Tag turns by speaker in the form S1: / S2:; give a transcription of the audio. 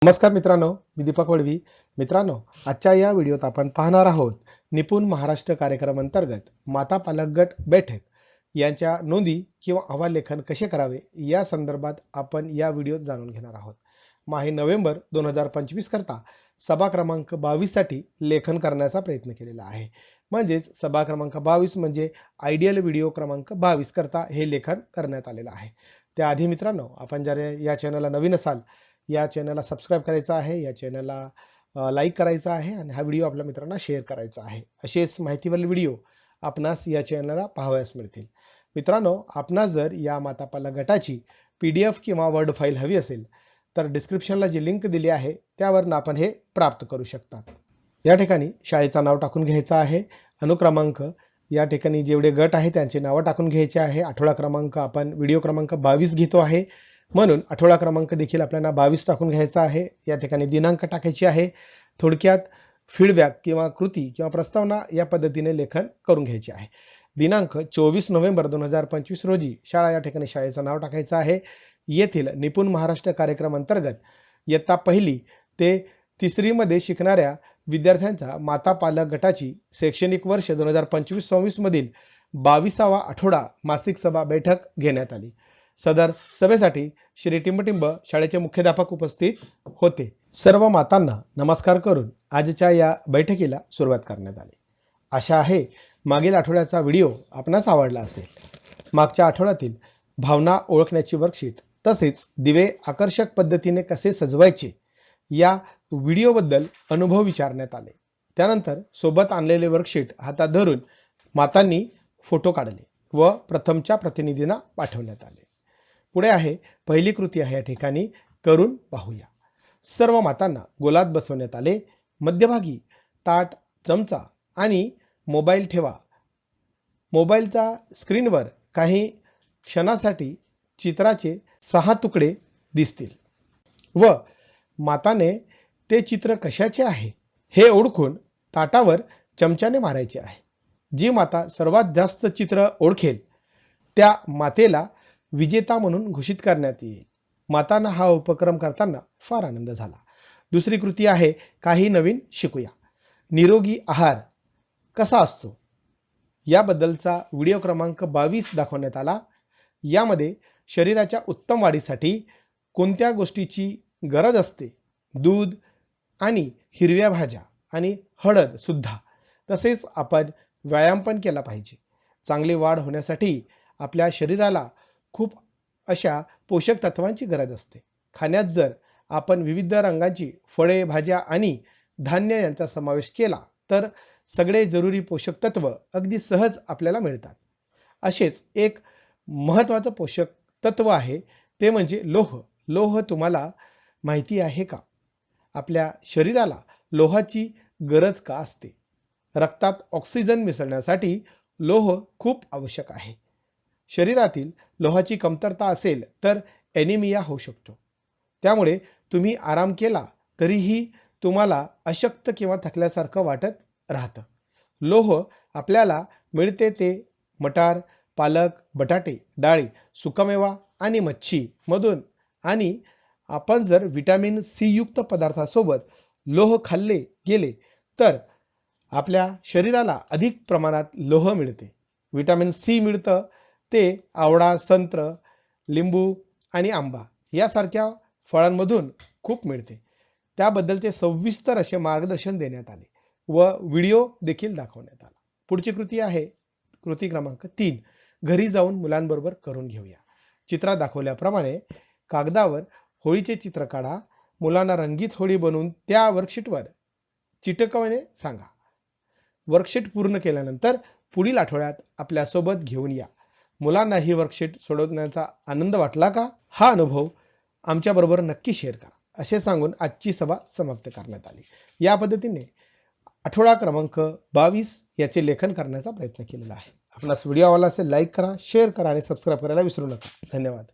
S1: नमस्कार मित्रांनो, मी दीपक वडवी. मित्रांनो, आजच्या या व्हिडिओत आपण पाहणार आहोत निपुण महाराष्ट्र कार्यक्रम अंतर्गत माता पालक गट बैठक यांच्या नोंदी किंवा अहवाल लेखन कसे करावे या संदर्भात आपण या व्हिडिओत जाणून घेणार आहोत. माहे नोव्हेंबर 2025 करता सभा क्रमांक 22 साठी लेखन करण्याचा प्रयत्न केलेला आहे. म्हणजेच सभा क्रमांक 22 म्हणजे आयडियल व्हिडिओ क्रमांक 22 करता हे लेखन करण्यात आलेलं आहे. त्याआधी मित्रांनो, आपण जर या चॅनलला नवीन असाल, या चॅनलला सबस्क्राईब करायचं आहे, या चॅनलला लाईक करायचं आहे आणि हा व्हिडिओ आपल्या मित्रांना शेअर करायचा आहे. असेच माहितीवरील व्हिडिओ आपणास या चॅनलला पाहावयास मिळतील. मित्रांनो, आपणास जर या माता पालक गटाची PDF किंवा वर्ड फाईल हवी असेल तर डिस्क्रिप्शनला जी लिंक दिली आहे त्यावरून आपण हे प्राप्त करू शकता. या ठिकाणी शाळेचं नाव टाकून घ्यायचं आहे, अनुक्रमांक या ठिकाणी जेवढे गट आहे त्यांची नावं टाकून घ्यायचे आहे. आठवडा क्रमांक आपण व्हिडिओ क्रमांक 22 घेतो आहे, म्हणून आठवडा क्रमांक देखील आपल्याला 22 टाकून घ्यायचा आहे. या ठिकाणी दिनांक टाकायची आहे. थोडक्यात फीडबॅक किंवा कृती किंवा प्रस्तावना या पद्धतीने लेखन करून घ्यायचे आहे. दिनांक 24 नोव्हेंबर 2025 रोजी शाळा, या ठिकाणी शाळेचं नाव टाकायचं आहे. येथील निपुण महाराष्ट्र कार्यक्रम अंतर्गत इयत्ता 1ली ते 3री मध्ये शिकणाऱ्या विद्यार्थ्यांचा माता पालक गटाची शैक्षणिक वर्ष 2025-26 मधील 22वा आठवडा मासिक सभा बैठक घेण्यात आली. सदर सभेसाठी श्री टिंबटिंब शाळेचे मुख्याध्यापक उपस्थित होते. सर्व मातांना नमस्कार करून आजच्या या बैठकीला सुरुवात करण्यात आली. आशा आहे मागील आठवड्याचा व्हिडिओ आपणास आवडला असेल. मागच्या आठवड्यातील भावना ओळखण्याची वर्कशीट तसेच दिवे आकर्षक पद्धतीने कसे सजवायचे या व्हिडिओबद्दल अनुभव विचारण्यात आले. त्यानंतर सोबत आणलेले वर्कशीट हातात धरून मातांनी फोटो काढले व प्रथमच्या प्रतिनिधींना पाठवण्यात आले. पुढे आहे पहिली कृती आहे, या ठिकाणी करून पाहूया. सर्व मातांना गोलात बसवण्यात आले. मध्यभागी ताट, चमचा आणि मोबाईल ठेवा. मोबाईलच्या स्क्रीनवर काही क्षणासाठी चित्राचे 6 तुकडे दिसतील व माताने ते चित्र कशाचे आहे हे ओळखून ताटावर चमच्याने मारायचे आहे. जी माता सर्वात जास्त चित्र ओळखेल त्या मातेला विजेता म्हणून घोषित करण्यात येईल. मातांना हा उपक्रम करताना फार आनंद झाला. दुसरी कृती आहे काही नवीन शिकूया. निरोगी आहार कसा असतो याबद्दलचा व्हिडिओ क्रमांक 22 दाखवण्यात आला. यामध्ये शरीराच्या उत्तम वाढीसाठी कोणत्या गोष्टीची गरज असते, दूध आणि हिरव्या भाज्या आणि हळद सुद्धा. तसेच आपण व्यायाम पण केला पाहिजे. चांगली वाढ होण्यासाठी आपल्या शरीराला खूप अशा पोषक तत्वांची गरज असते. खाण्यात जर आपण विविध रंगाची फळे, भाज्या आणि धान्य यांचा समावेश केला तर सगळे जरुरी पोषक तत्व अगदी सहज आपल्याला मिळतात. असेच एक महत्त्वाचं पोषक तत्व आहे ते म्हणजे लोह. लोह तुम्हाला माहिती आहे का? आपल्या शरीराला लोहाची गरज का असते? रक्तात ऑक्सिजन मिसळण्यासाठी लोह खूप आवश्यक आहे. शरीरातील लोहाची कमतरता असेल तर ॲनिमिया होऊ शकतो. त्यामुळे तुम्ही आराम केला तरीही तुम्हाला अशक्त किंवा थकल्यासारखं वाटत राहतं. लोह आपल्याला मिळते ते मटार, पालक, बटाटे, डाळी, सुकामेवा आणि मच्छी मधून. आणि आपण जर व्हिटॅमिन C युक्त पदार्थासोबत लोह खाल्ले गेले तर आपल्या शरीराला अधिक प्रमाणात लोह मिळते. व्हिटॅमिन C मिळतं ते आवळा, संत्र, लिंबू आणि आंबा यासारख्या फळांमधून खूप मिळते. त्याबद्दलचे सविस्तर असे मार्गदर्शन देण्यात आले व व्हिडिओ देखील दाखवण्यात आला. पुढची कृती आहे कृती क्रमांक 3, घरी जाऊन मुलांबरोबर करून घेऊया. चित्रात दाखवल्याप्रमाणे कागदावर होळीचे चित्र काढा. मुलांना रंगीत होळी बनवून त्या वर्कशीटवर चिटकवणे सांगा. वर्कशीट पूर्ण केल्यानंतर पुढील आठवड्यात आपल्यासोबत घेऊन या. मुलांना ही वर्कशीट सोडवण्याचा आनंद वाटला का? हा अनुभव आमच्याबरोबर नक्की शेअर करा, असे सांगून आजची सभा समाप्त करण्यात आली. या पद्धतीने आठवडा क्रमांक 22 याचे लेखन करण्याचा प्रयत्न केलेला आहे. आपणास व्हिडिओ आवडला असेल लाईक करा, शेअर करा आणि सबस्क्राईब करायला विसरू नका. धन्यवाद.